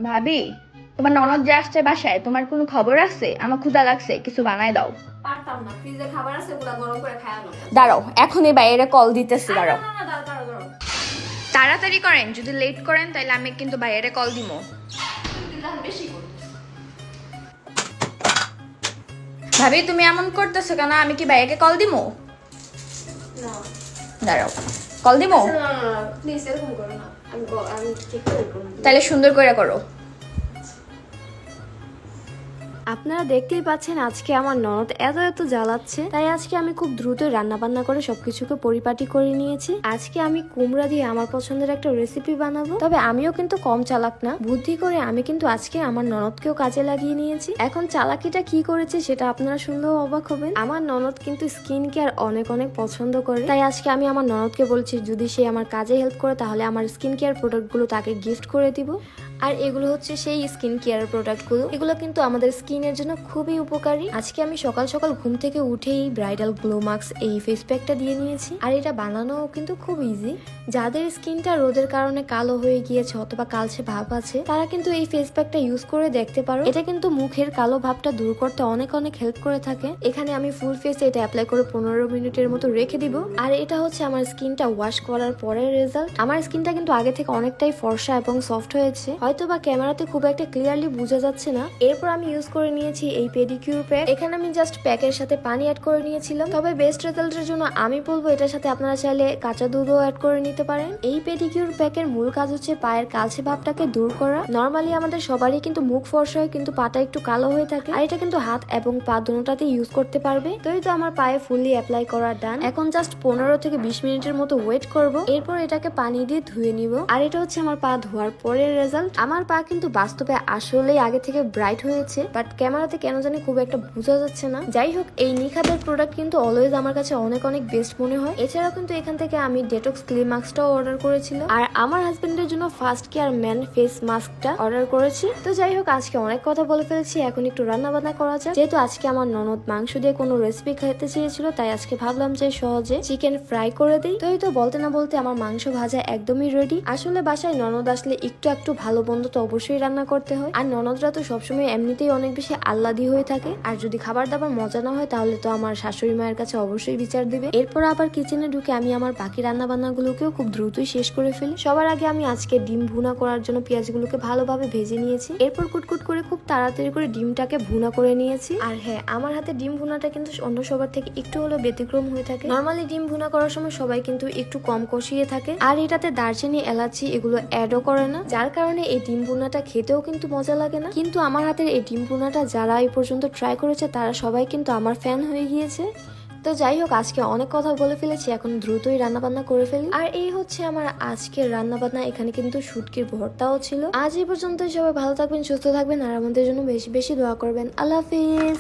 ভাবি, তোমার ননদ যে আসছে বাসায়, তোমার কোনো খবর আছে? আমার ক্ষুধা লাগছে, কিছু বানায় দাও। পারতাম না, ফ্রিজে খাবার আছে, ওগুলা গরম করে খায় আনো। দাঁড়াও, এখনই বাইরে কল দিতেছি, দাঁড়াও। না, দাঁড়াও দাঁড়াও দাঁড়াও। তাড়াতাড়ি করেন, যদি লেট করেন তাহলে আমি কিন্তু বাইরে কল দিমো। তুমি কিন্তু এখন বেশি করতেছো। ভাবি, তুমি এমন করতেছো কেন? আমি কি বাইরে কল দিমো? না দাঁড়াও, কল দিমো। না না না, প্লিজ এরকম করো না। আমি ঠিক করে করব। তাহলে সুন্দর করে করো। আপনারা দেখতেই পাচ্ছেন আজকে আমার ননদ এত এত জ্বালাচ্ছে, তাই আজকে আমি খুব দ্রুত রান্না বান্না করে সবকিছুকে পরিপাটি করে নিয়েছি। আজকে আমি কুমড়া দিয়ে আমার পছন্দের একটা রেসিপি বানাবো, তবে আমিও কিন্তু কম চালাক না, বুদ্ধি করে আমি কিন্তু আজকে আমার ননদকেও কাজে লাগিয়ে নিয়েছি। এখন চালাকিটা কি করেছে সেটা আপনারা শুনলেও অবাক হবেন। আমার ননদ কিন্তু স্কিন কেয়ার অনেক অনেক পছন্দ করে, তাই আজকে আমি আমার ননদকে বলছি যদি সে আমার কাজে হেল্প করে তাহলে আমার স্কিন কেয়ার প্রোডাক্ট গুলো তাকে গিফট করে দিব। আর এগুলো হচ্ছে সেই স্কিন কেয়ার প্রোডাক্টগুলো, এগুলো কিন্তু আমাদের স্কিনের জন্য খুবই উপকারী। আজকে আমি সকাল সকাল ঘুম থেকে উঠেই ব্রাইডাল গ্লো মাস্ক এই ফেস প্যাকটা দিয়ে নিয়েছি, আর এটা বানানো কিন্তু খুব ইজি। যাদের স্কিনটা রোদের কারণে কালো হয়ে গিয়েছে অথবা কালচে ভাব আছে, তারা কিন্তু এই ফেস প্যাকটা ইউজ করে দেখতে পারো। এটা কিন্তু মুখের কালো ভাবটা দূর করতে অনেক অনেক হেল্প করে থাকে। এখানে আমি ফুল ফেসে এটা অ্যাপ্লাই করে 15 মিনিটের মতো রেখে দিব। আর এটা হচ্ছে আমার স্কিনটা ওয়াশ করার পরের রেজাল্ট। আমার স্কিনটা কিন্তু আগে থেকে অনেকটাই ফর্সা এবং সফট হয়েছে, হয়তো বা ক্যামেরাতে খুব একটা ক্লিয়ারলি বোঝা যাচ্ছে না। এরপর আমি ইউজ করে নিয়েছি এই পেডিকিউর প্যাক। এখানে আমি জাস্ট প্যাকের সাথে পানি অ্যাড করে নিয়েছিলাম, তবে বেস্ট রেজাল্টের জন্য আমি বলবো এটার সাথে আপনারা চাইলে কাঁচা দুধও অ্যাড করে নিতে পারেন। এই পেডিকিউর প্যাকের মূল কাজ হচ্ছে পায়ের কালচে ভাবটাকে দূর করা। নর্মালি আমাদের সবারই কিন্তু মুখ ফর্সা হয়, কিন্তু পাটা একটু কালো হয়ে থাকে, আর এটা কিন্তু হাত এবং পা দুটোতে ইউজ করতে পারবে। তো এই তো আমার পায়ে ফুললি অ্যাপ্লাই করা ডান। এখন জাস্ট 15 থেকে 20 মিনিটের মতো ওয়েট করব, এরপর এটাকে পানি দিয়ে ধুয়ে নিব। আর এটা হচ্ছে আমার পা ধোয়ার পরের রেজাল্ট। আমার পা কিন্তু বাস্তবে আসলেই আগে থেকে ব্রাইট হয়েছে, বাট ক্যামেরাতে কেন জানি খুব একটা বোঝা যাচ্ছে না। যাই হোক, এই নিখাতের প্রোডাক্ট কিন্তু অলওয়েজ আমার কাছে অনেক অনেক বেস্ট মনে হয়। এছাড়াও কিন্তু এখান থেকে আমি ডেটক্স ক্লিন মাস্কটাও অর্ডার করেছিলাম, আর আমার হাজবেন্ডের জন্য ফার্স্ট কেয়ার ম্যান ফেস মাস্কটা অর্ডার করেছি। তো যাই হোক, আজকে অনেক কথা বলে ফেলছি, এখন একটু রান্না বান্না করা যায়। যেহেতু আজকে আমার ননদ মাংস দিয়ে কোনো রেসিপি খেতে চেয়েছিল, তাই আজকে ভাবলাম যে সহজে চিকেন ফ্রাই করে দিই। তো এই তো বলতে না বলতে আমার মাংস ভাজা একদমই রেডি। আসলে বাসায় ননদ আসলে একটু একটু ভালো মন্দ তো অবশ্যই রান্না করতে হয়, আর ননদরা তো সবসময় এমনিতেই অনেক বেশি আহ্লাদি হয়ে থাকে, আর যদি খাবার দাবার মজা না হয় তাহলে তো আমার শাশুড়ি মায়ের কাছে অবশ্যই বিচার দিবে। এরপর আবার কিচেনে ঢুকে আমি আমার বাকি রান্না বান্না গুলোকেও খুব দ্রুতই শেষ করে ফেলি। সবার আগে আমি আজকে ডিম ভুনা করার জন্য পেঁয়াজগুলোকে ভালোভাবে ভেজে নিয়েছি, এরপর কুটকুট করে খুব তাড়াতাড়ি করে ডিমটাকে ভুনা করে নিয়েছি। আর হ্যাঁ, আমার হাতে ডিম ভুনাটা কিন্তু অন্য সবার থেকে একটু হলেও ব্যতিক্রম হয়ে থাকে। নর্মালি ডিম ভুনা করার সময় সবাই কিন্তু একটু কম কষিয়ে থাকে, আর এটাতে দারচিনি এলাচি এগুলো অ্যাডও করে না, যার কারণে এই ডিম ভুনাটা খেতেও কিন্তু মজা লাগে না। কিন্তু আমার হাতের এই ডিম ভুনাটা যারা এই পর্যন্ত ট্রাই করেছে তারা সবাই কিন্তু আমার ফ্যান হয়ে গিয়েছে। তো যাই হোক, আজকে অনেক কথা বলে ফেলেছি, এখন দ্রুতই রান্না বান্না করে ফেলি। আর এই হচ্ছে আমার আজকের রান্না বান্না। এখানে কিন্তু শুটকির ভর্তাও ছিল। আজ এই পর্যন্ত, সবাই ভালো থাকবেন, সুস্থ থাকবেন, আর আমাদের জন্য বেশি বেশি দোয়া করবেন। আল্লাহ হাফিজ।